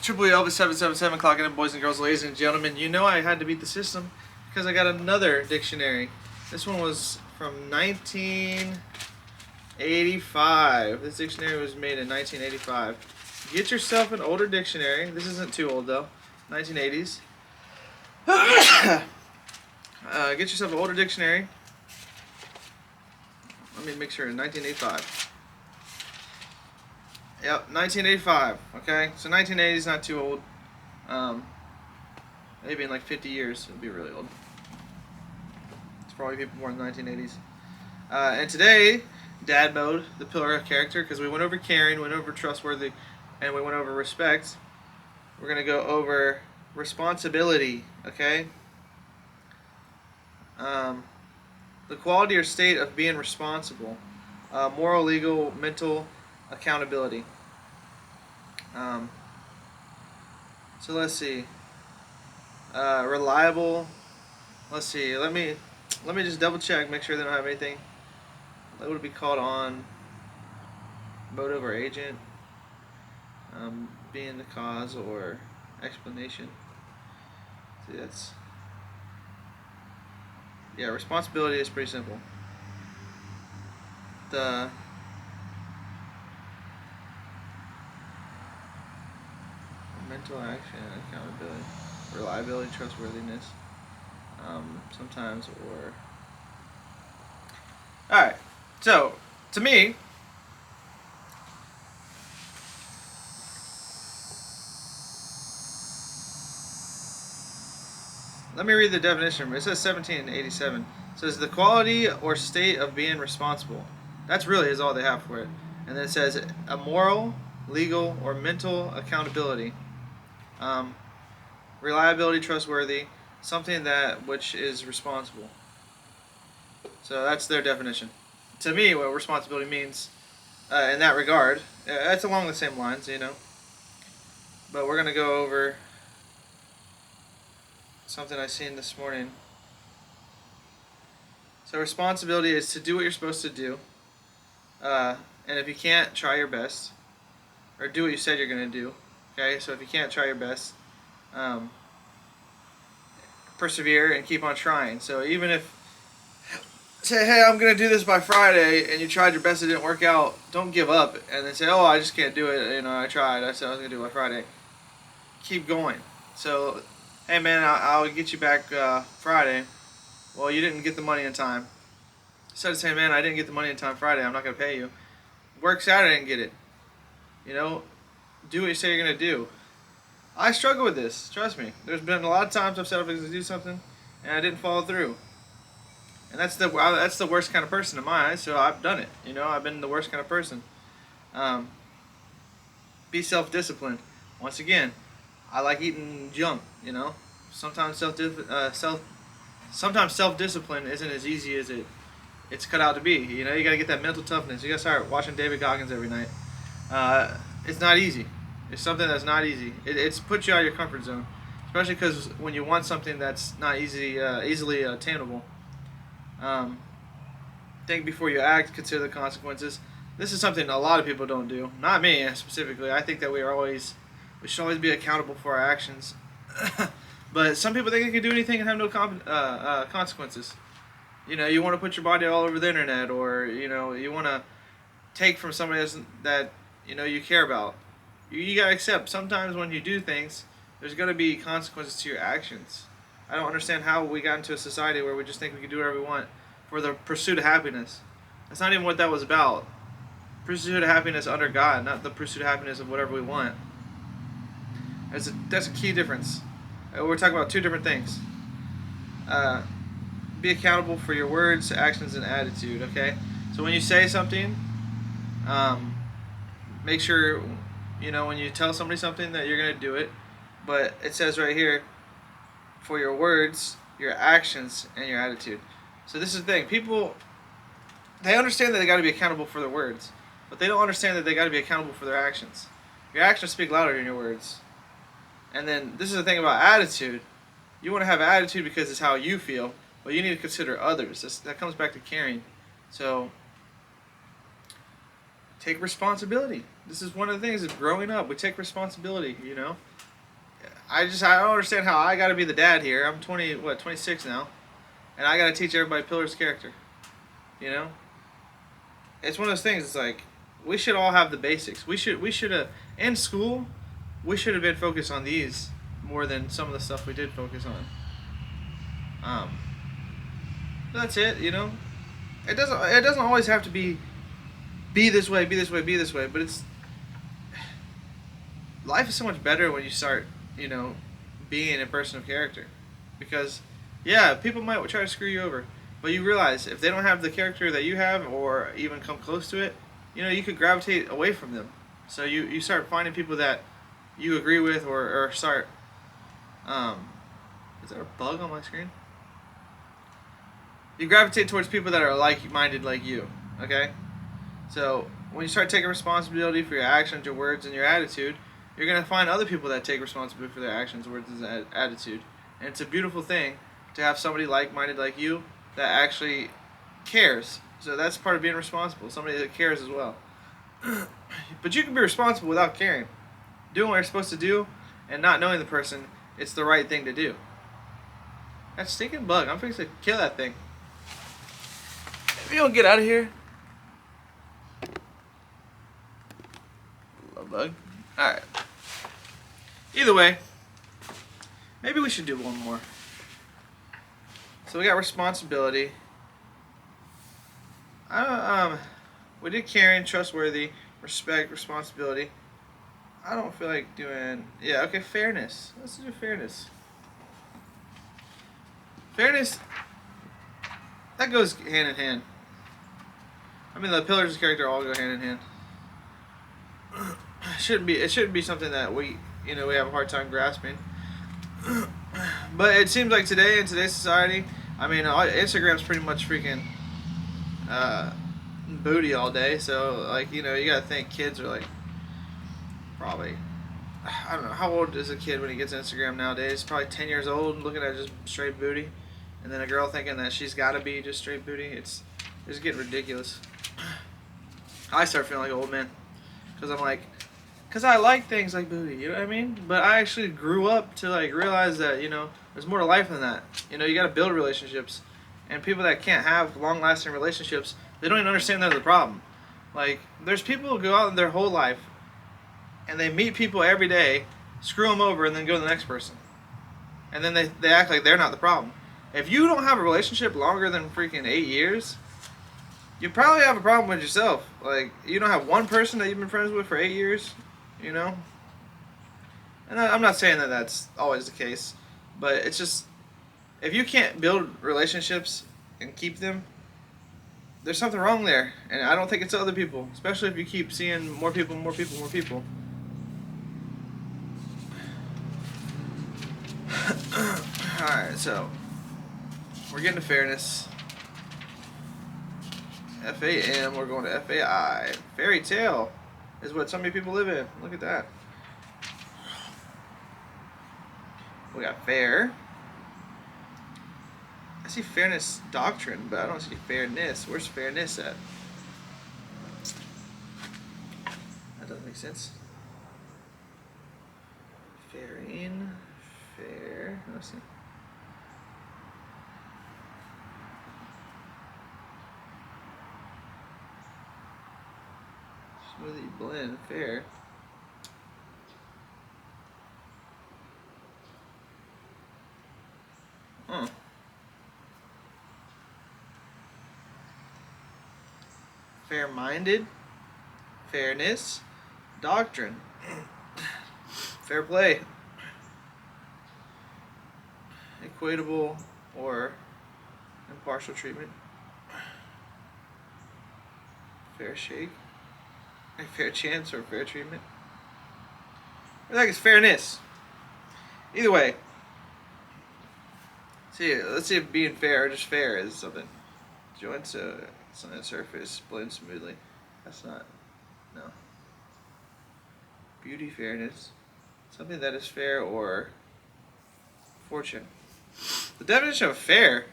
Triple Elvis 777 clocking in, boys and girls, ladies and gentlemen. You know I had to beat the system because I got another dictionary. This one was from 1985. This dictionary was made in 1985. Get yourself an older dictionary. This isn't too old though. 1980s. Get yourself an older dictionary. Let me make sure. 1985. Yep, 1985. Okay, so 1980 is not too old. Maybe in like 50 years it'll be really old. It's probably people born in the 1980s. And today, dad mode, the pillar of character, because we went over caring, went over trustworthy, and we went over respect. We're gonna go over responsibility. Okay. The quality or state of being responsible. Moral, legal, mental accountability. So let's see. Reliable. Let's see. Let me just double check, make sure they don't have anything that would be called on motive or agent. Being the cause or explanation. See, that's, yeah, responsibility is pretty simple. The mental action, accountability, reliability, trustworthiness, sometimes, or... Alright, so, to me, let me read the definition. It says 1787. It says the quality or state of being responsible. That's really is all they have for it. And then it says a moral, legal, or mental accountability. Reliability, trustworthy, something that which is responsible. So that's their definition. To me, what responsibility means in that regard, it's along the same lines, you know. But we're going to go over something I seen this morning. So responsibility is to do what you're supposed to do. And if you can't, try your best. Or do what you said you're going to do. Okay, so if you can't, try your best. Persevere and keep on trying. So even if, say, hey, I'm going to do this by Friday, and you tried your best, it didn't work out, don't give up and then say, oh, I just can't do it. You know, I tried. I said I was going to do it by Friday. Keep going. So, hey, man, I'll get you back Friday. Well, you didn't get the money in time. Instead of saying, man, I didn't get the money in time Friday, I'm not going to pay you. Work Saturday and get it. You know, do what you say you're going to do. I struggle with this, trust me. There's been a lot of times I've said I was going to do something and I didn't follow through. And that's the worst kind of person in my eyes, so I've done it. You know, I've been the worst kind of person. Be self-disciplined. Once again, I like eating junk, you know. Sometimes self-discipline isn't as easy as it's cut out to be. You know, you got to get that mental toughness. You got to start watching David Goggins every night. It's not easy. It's something that's not easy. It's put you out of your comfort zone, especially because when you want something that's not easily attainable. Think before you act. Consider the consequences. This is something a lot of people don't do. Not me specifically. I think that we should always be accountable for our actions. But some people think they can do anything and have no consequences. You know, you want to put your body all over the internet, or you know, you want to take from somebody that you know you care about. You gotta accept sometimes when you do things, there's gonna be consequences to your actions. I don't understand how we got into a society where we just think we can do whatever we want for the pursuit of happiness. That's not even what that was about. Pursuit of happiness under God, not the pursuit of happiness of whatever we want. That's a key difference. We're talking about two different things. Be accountable for your words, actions, and attitude. Okay, so when you say something, make sure, you know, when you tell somebody something that you're going to do it. But it says right here, for your words, your actions, and your attitude. So this is the thing. People, they understand that they got to be accountable for their words, but they don't understand that they got to be accountable for their actions. Your actions speak louder than your words. And then this is the thing about attitude. You want to have attitude because it's how you feel, but you need to consider others. That comes back to caring. So take responsibility. This is one of the things of growing up. We take responsibility, you know. I don't understand how I got to be the dad here. I'm 26 now, and I got to teach everybody Pillar's character. You know, it's one of those things. It's like we should all have the basics. We should have in school. We should have been focused on these more than some of the stuff we did focus on. That's it. You know, it doesn't always have to be this way, be this way, be this way. But it's life is so much better when you start, you know, being a person of character. Because, yeah, people might try to screw you over, but you realize if they don't have the character that you have, or even come close to it, you know, you could gravitate away from them. So you start finding people that you agree with, or start. Is there a bug on my screen? You gravitate towards people that are like-minded like you. Okay. So when you start taking responsibility for your actions, your words, and your attitude, you're going to find other people that take responsibility for their actions, words, and attitude. And it's a beautiful thing to have somebody like-minded like you that actually cares. So that's part of being responsible, somebody that cares as well. But you can be responsible without caring. Doing what you're supposed to do and not knowing the person, it's the right thing to do. That stinking bug, I'm fixing to kill that thing. If you don't get out of here. Love bug. Alright. Either way, maybe we should do one more. So we got responsibility. We did caring, trustworthy, respect, responsibility. I don't feel like doing... Yeah, okay, fairness. Let's do fairness. Fairness, that goes hand in hand. I mean, the pillars of character all go hand in hand. It shouldn't be something that we have a hard time grasping. But it seems like today, in today's society, I mean, Instagram's pretty much freaking booty all day. So, like, you know, you gotta think kids are like probably, I don't know, how old is a kid when he gets Instagram nowadays? Probably 10 years old, looking at just straight booty, and then a girl thinking that she's gotta be just straight booty. It's getting ridiculous. I start feeling like an old man because I like things like booty, you know what I mean? But I actually grew up to like realize that, you know, there's more to life than that. You know, you got to build relationships, and people that can't have long-lasting relationships, they don't even understand they're the problem. Like, there's people who go out in their whole life, and they meet people every day, screw them over, and then go to the next person, and then they act like they're not the problem. If you don't have a relationship longer than freaking 8 years, you probably have a problem with yourself. Like, you don't have one person that you've been friends with for 8 years, you know? And I'm not saying that that's always the case, but it's just, if you can't build relationships and keep them, there's something wrong there. And I don't think it's other people, especially if you keep seeing more people, more people, more people. Alright, so we're getting to fairness. FAM, we're going to FAI. Fairy tale is what so many people live in. Look at that. We got fair. I see fairness doctrine, but I don't see fairness. Where's fairness at? That doesn't make sense. Fairing. Fair. Let's see. Smoothie blend. Fair. Huh. Fair-minded, fairness, doctrine, fair play, equitable or impartial treatment, fair shake, a fair chance or fair treatment. I think it's fairness. Either way. Let's see if being fair or just fair is something. Joints on the surface blend smoothly. That's not. No. Beauty, fairness. Something that is fair or fortune. The definition of fair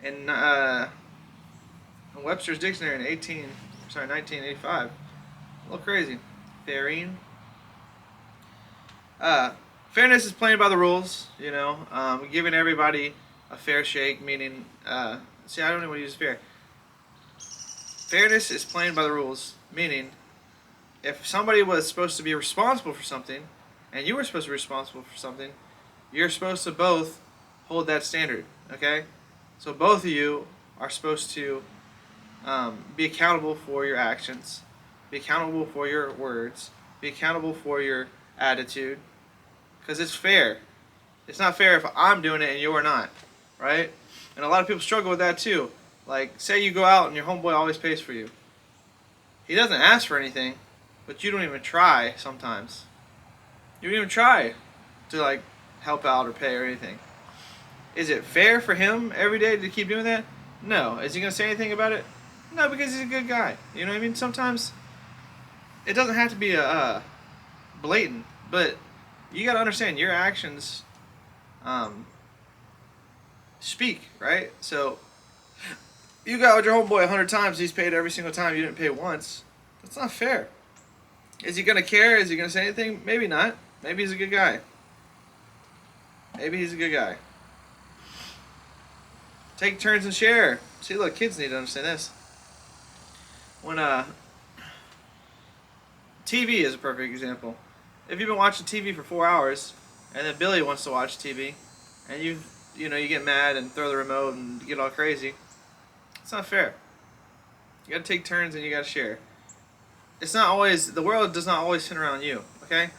in Webster's Dictionary in 1985. A little crazy. Fairing. Fairness is playing by the rules, giving everybody a fair shake, meaning, see, I don't even want to use fair. Fairness is playing by the rules, meaning if somebody was supposed to be responsible for something, and you were supposed to be responsible for something, you're supposed to both hold that standard, okay? So both of you are supposed to be accountable for your actions, be accountable for your words, be accountable for your attitude, because it's fair. It's not fair if I'm doing it and you're not, right? And a lot of people struggle with that too. Like, say you go out and your homeboy always pays for you. He doesn't ask for anything, but you don't even try sometimes. You don't even try to, like, help out or pay or anything. Is it fair for him every day to keep doing that? No. Is he going to say anything about it? No, because he's a good guy. You know what I mean? Sometimes it doesn't have to be a blatant, but you got to understand your actions speak, right? So you got with your homeboy 100 times, he's paid every single time, you didn't pay once. That's not fair. Is he going to care? Is he going to say anything? Maybe not. Maybe he's a good guy. Maybe he's a good guy. Take turns and share. See, look, kids need to understand this. When TV is a perfect example. If you've been watching TV for 4 hours, and then Billy wants to watch TV, and you get mad and throw the remote and get all crazy, it's not fair. You gotta take turns and you gotta share. It's not always, the world does not always center around you, okay?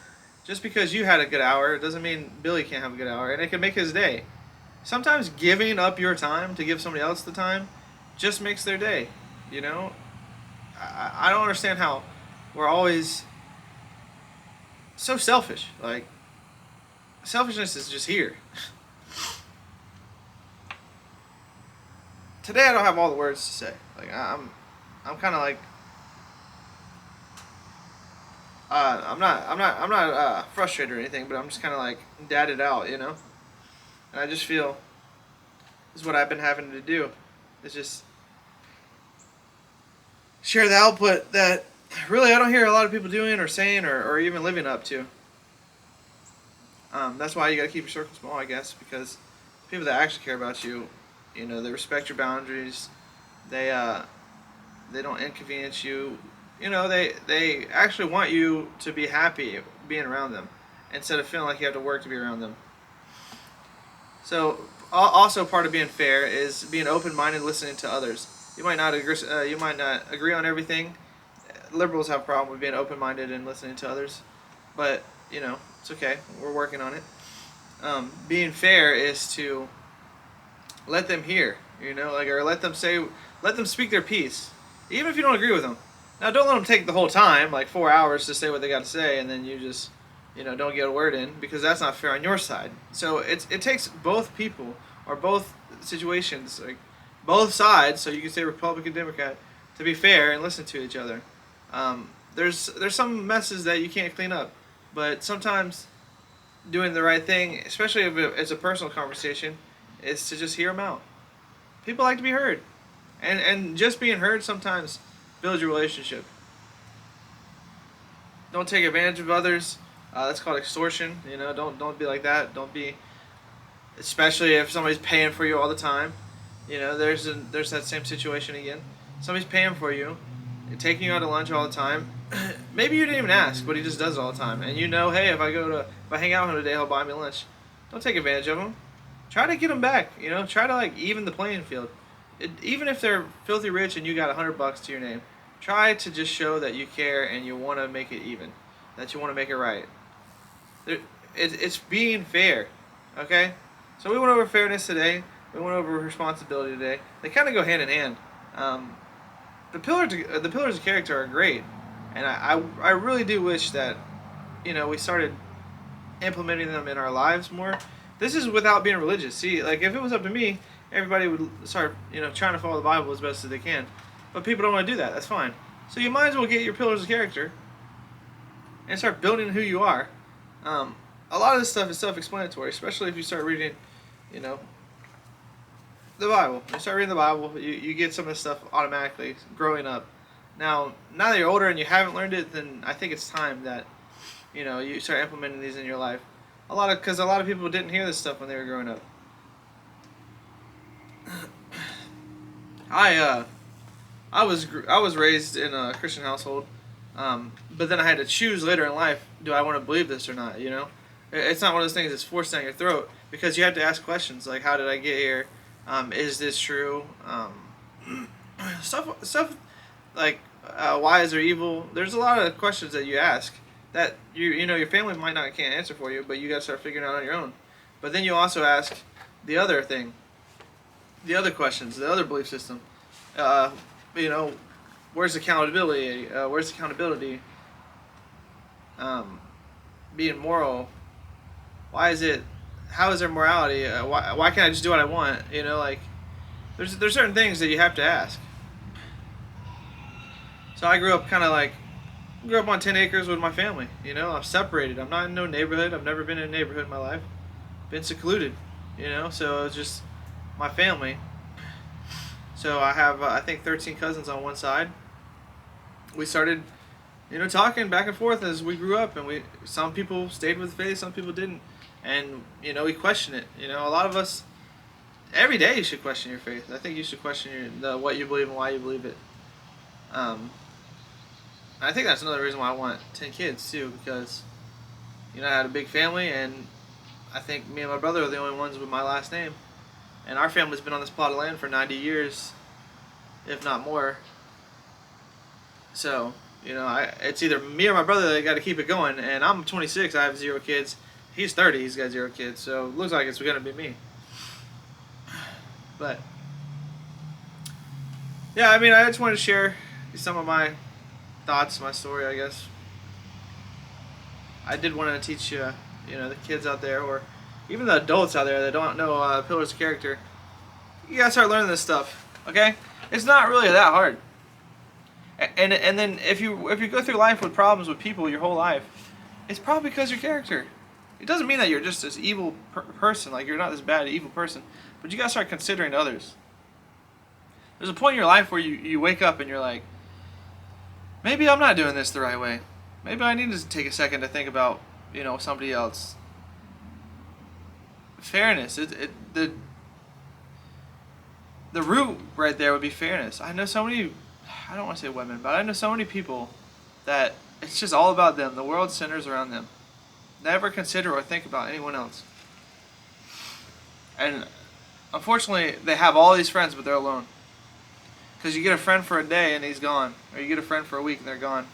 Just because you had a good hour doesn't mean Billy can't have a good hour, and it can make his day. Sometimes giving up your time to give somebody else the time just makes their day, I don't understand how we're always so selfish. Like, selfishness is just here. Today I don't have all the words to say. Like, I'm kind of like, I'm not frustrated or anything, but I'm just kind of like dadded out, And I just feel this is what I've been having to do. Is just share the output that really I don't hear a lot of people doing or saying or even living up to. That's why you got to keep your circle small, I guess, because people that actually care about you, they respect your boundaries. They don't inconvenience you. They actually want you to be happy being around them instead of feeling like you have to work to be around them. So also part of being fair is being open-minded, listening to others. You might not agree on everything. Liberals have a problem with being open-minded and listening to others, but it's okay. We're working on it. Being fair is to let them hear, or let them speak their piece, even if you don't agree with them. Now, don't let them take the whole time, like 4 hours, to say what they got to say, and then you just, don't get a word in, because that's not fair on your side. So it takes both people, or both situations, like both sides, so you can say Republican, Democrat, to be fair and listen to each other. There's some messes that you can't clean up, but sometimes doing the right thing, especially if it's a personal conversation, is to just hear them out. People like to be heard, and just being heard sometimes builds your relationship. Don't take advantage of others. That's called extortion. Don't be like that. Don't be, especially if somebody's paying for you all the time. There's that same situation again. Somebody's paying for you, taking you out to lunch all the time. Maybe you didn't even ask, but he just does it all the time. And hey, if I hang out with him today, he'll buy me lunch. Don't take advantage of him. Try to get them back. Try to even the playing field. Even if they're filthy rich and you got $100 to your name, try to just show that you care and you want to make it even, that you want to make it right. It's being fair, okay? So we went over fairness today. We went over responsibility today. They kind of go hand in hand. The pillars of character are great, and I really do wish that we started implementing them in our lives more. This is without being religious. See, like, if it was up to me, everybody would start trying to follow the Bible as best as they can. But people don't want to do that. That's fine. So you might as well get your pillars of character and start building who you are. A lot of this stuff is self-explanatory, especially if you start reading, the Bible. You start reading the Bible, you get some of this stuff automatically growing up. Now that you're older and you haven't learned it, then I think it's time that you start implementing these in your life. Because a lot of people didn't hear this stuff when they were growing up. I was raised in a Christian household, but then I had to choose later in life: do I want to believe this or not? You know, it's not one of those things that's forced down your throat, because you have to ask questions like, how did I get here? Is this true? Stuff like, why is there evil? There's a lot of questions that you ask that you know your family can't answer for you, but you got to start figuring out on your own. But then you also ask the other thing, the other questions, the other belief system. You know, where's accountability? Where's accountability? Being moral. Why is it? How is there morality? Why can't I just do what I want? You know, like there's certain things that you have to ask. So I grew up on 10 acres with my family. You know, I'm separated. I'm not in no neighborhood. I've never been in a neighborhood in my life. Been secluded. You know, so it's just my family. So I have, I think, 13 cousins on one side. We started, you know, talking back and forth as we grew up, and some people stayed with faith, some people didn't, and you know, we question it. You know, a lot of us, every day you should question your faith. I think you should question what you believe and why you believe it. I think that's another reason why I want 10 kids too, because you know, I had a big family, and I think me and my brother are the only ones with my last name. And our family's been on this plot of land for 90 years, if not more. So, you know, it's either me or my brother that got to keep it going. And I'm 26, I have 0 kids. He's 30, he's got 0 kids. So it looks like it's going to be me. But, yeah, I mean, I just wanted to share some of my thoughts, my story, I guess. I did want to teach you know, the kids out there, or even the adults out there that don't know pillars of character. You gotta start learning this stuff, okay? It's not really that hard. And then if you go through life with problems with people your whole life, it's probably because your character. It doesn't mean that you're just this evil person, like you're not this bad evil person, but you gotta start considering others. There's a point in your life where you wake up and you're like, maybe I'm not doing this the right way. Maybe I need to take a second to think about, you know, somebody else. Fairness. The root right there would be fairness. I know so many, I don't want to say women, but I know so many people that it's just all about them. The world centers around them. Never consider or think about anyone else. And unfortunately, they have all these friends, but they're alone. Because you get a friend for a day and he's gone. Or you get a friend for a week and they're gone.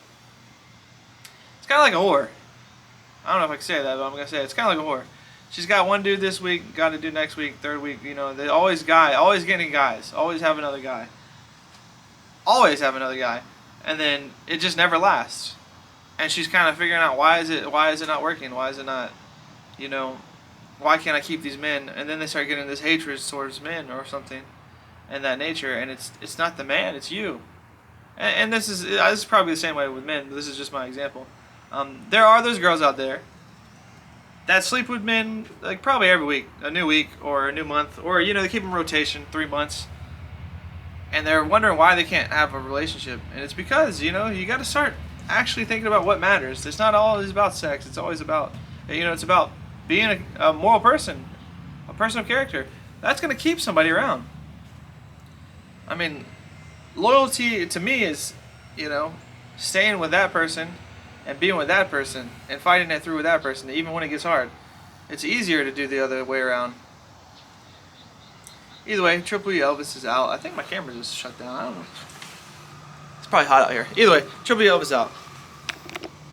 It's kind of like a whore. I don't know if I can say that, but I'm going to say it. It's kind of like a whore. She's got one dude this week, got a dude next week, third week, you know, they always getting guys, always have another guy. Always have another guy. And then it just never lasts. And she's kind of figuring out, why is it not working? Why is it not, you know, why can't I keep these men? And then they start getting this hatred towards men or something and that nature, and it's not the man, it's you. And this is probably the same way with men, but this is just my example. There are those girls out there that sleep with men like probably every week, a new week or a new month, or you know, they keep them in rotation 3 months, and they're wondering why they can't have a relationship. And it's because, you know, you got to start actually thinking about what matters. It's not always about sex. It's always about, you know, it's about being a moral person, a person of character. That's going to keep somebody around. I mean, loyalty to me is, you know, staying with that person and being with that person and fighting it through with that person, even when it gets hard. It's easier to do the other way around. Either way, Triple E Elvis is out. I think my camera just shut down. I don't know. It's probably hot out here. Either way, Triple E Elvis out.